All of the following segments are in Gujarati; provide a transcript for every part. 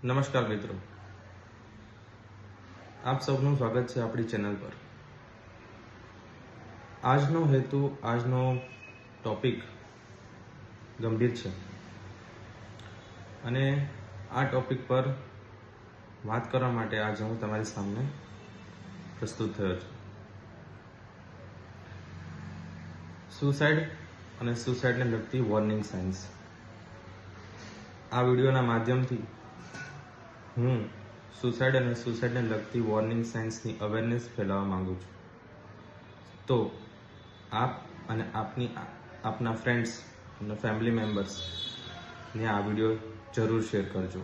નમસ્કાર મિત્રો, આપ સૌનું સ્વાગત છે આપણી ચેનલ પર। આજનો ટોપિક ગંભીર છે અને આ ટોપિક પર વાત કરવા માટે આજે હું તમારી સામે પ્રસ્તુત થયો છું। સુસાઇડ અને સુસાઇડને લગતી વોર્નિંગ સાઇન્સ। આ વિડીયોના માધ્યમથી હું સુસાઇડ અને સુસાઇડને લગતી વોર્નિંગ સાઇન્સની અવેરનેસ ફેલાવવા માંગુ છું। તો આપ અને આપના ફ્રેન્ડ્સ અને ફેમિલી મેમ્બર્સને આ વિડીયો જરૂર શેર કરજો।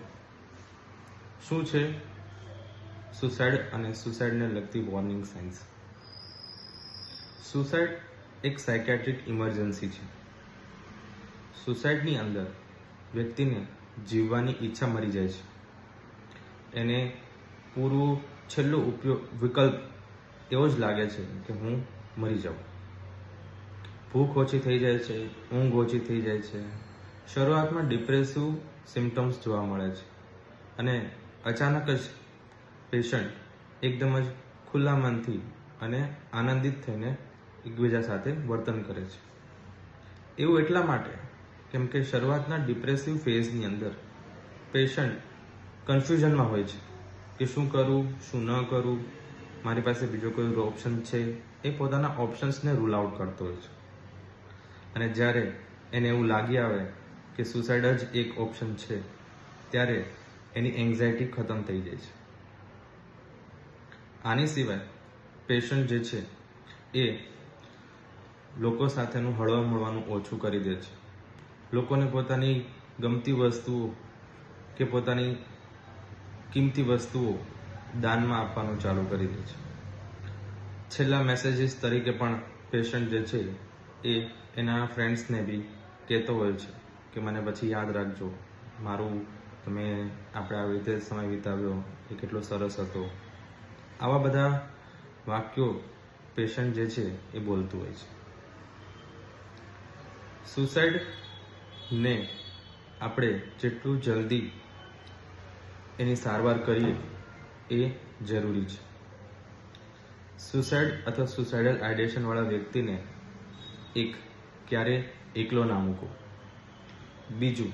શું છે સુસાઇડ અને સુસાઇડને લગતી વોર્નિંગ સાઇન્સ? સુસાઇડ એક સાયકેટ્રિક ઇમરજન્સી છે। સુસાઇડની અંદર વ્યક્તિને જીવવાની ઈચ્છા મરી જાય છે। એને છેલ્લો વિકલ્પ એવો જ લાગે છે કે હું મરી જાઉં। ભૂખ ઓછી થઈ જાય છે, ઊંઘ ઓછી થઈ જાય છે, શરૂઆતમાં ડિપ્રેસિવ સિમ્ટમ્સ જોવા મળે છે અને અચાનક જ પેશન્ટ એકદમ જ ખુલ્લા મનથી અને આનંદિત થઈને એકબીજા સાથે વર્તન કરે છે। એવું એટલા માટે કેમ કે શરૂઆતના ડિપ્રેસિવ ફેઝની અંદર પેશન્ટ કન્ફ્યુઝનમાં હોય છે કે શું કરું, શું ન કરું, મારી પાસે બીજો કોઈ ઓપ્શન છે। એ પોતાના ઓપ્શન્સને રૂલ આઉટ કરતો હોય છે અને જ્યારે એને એવું લાગી આવે કે સુસાઇડ જ એક ઓપ્શન છે ત્યારે એની એન્ઝાયટી ખતમ થઈ જાય છે। આની સિવાય પેશન્ટ જે છે એ લોકો સાથેનું હળવા મળવાનું ઓછું કરી દે છે। લોકોને પોતાની ગમતી વસ્તુઓ કે પોતાની કિંમતી વસ્તુઓ દાનમાં આપવાનું ચાલુ કરી દે છે। છેલ્લા મેસેજીસ તરીકે પણ પેશન્ટ જે છે એ એના ફ્રેન્ડ્સને બી કહેતો હોય છે કે મને પછી યાદ રાખજો, આપણે આવી રીતે સમય વિતાવ્યો એ કેટલો સરસ હતો। આવા બધા વાક્યો પેશન્ટ જે છે એ બોલતું હોય છે। સુસાઇડને આપણે જેટલું જલ્દી એની સારવાર કરીએ એ જરૂરી છે। સુસાઇડ અથવા સુસાઇડલ આઇડિયેશનવાળા વ્યક્તિને ક્યારે એકલો ના મૂકો। બીજું,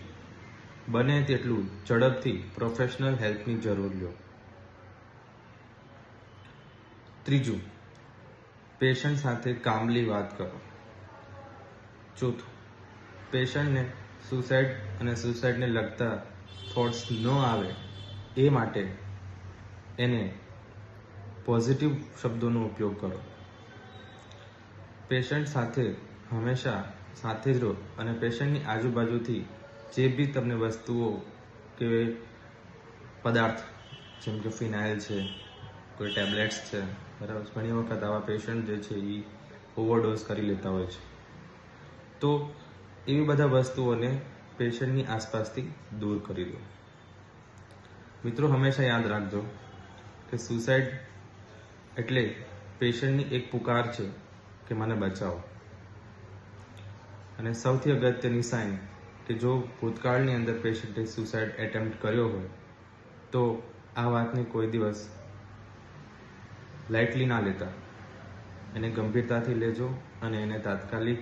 બને તેટલું ઝડપથી પ્રોફેશનલ હેલ્પની જરૂર લો। ત્રીજું, પેશન્ટ સાથે કામલી વાત કરો। ચોથું, પેશન્ટને સુસાઇડ અને સુસાઇડને લગતા થોટ્સ ન આવે એ માટે એને પોઝિટિવ શબ્દોનો ઉપયોગ કરો। પેશન્ટ સાથે હંમેશા સાથે જ રહો અને પેશન્ટની આજુબાજુથી જે બી તમને વસ્તુઓ કે પદાર્થ જેમ કે ફિનાઇલ છે, કોઈ ટેબ્લેટ્સ છે, બરાબર, ઘણી વખત આવા પેશન્ટ જે છે એ ઓવરડોઝ કરી લેતા હોય છે, તો એવી બધા વસ્તુઓને પેશન્ટની આસપાસથી દૂર કરી દો। મિત્રો, હંમેશા યાદ રાખજો કે સુસાઇડ એટલે પેશન્ટની એક પુકાર છે કે મને બચાવો। અને સૌથી અગત્યની સાઇન કે જો ભૂતકાળની અંદર પેશન્ટે સુસાઇડ એટેમ્પ્ટ કર્યો હોય તો આ વાતને કોઈ દિવસ લાઇટલી ના લેતા, એને ગંભીરતાથી લેજો અને એને તાત્કાલિક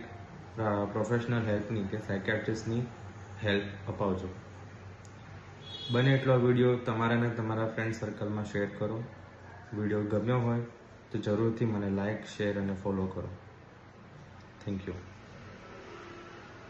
પ્રોફેશનલ હેલ્પની કે સાયકેટ્રિસ્ટની હેલ્પ અપાવજો। બને એટલો વિડીયો તમારા અને તમારા ફ્રેન્ડ સર્કલમાં શેર કરો। વિડીયો ગમ્યો હોય તો જરૂરથી મને લાઇક, શેર અને ફોલો કરો। Thank you.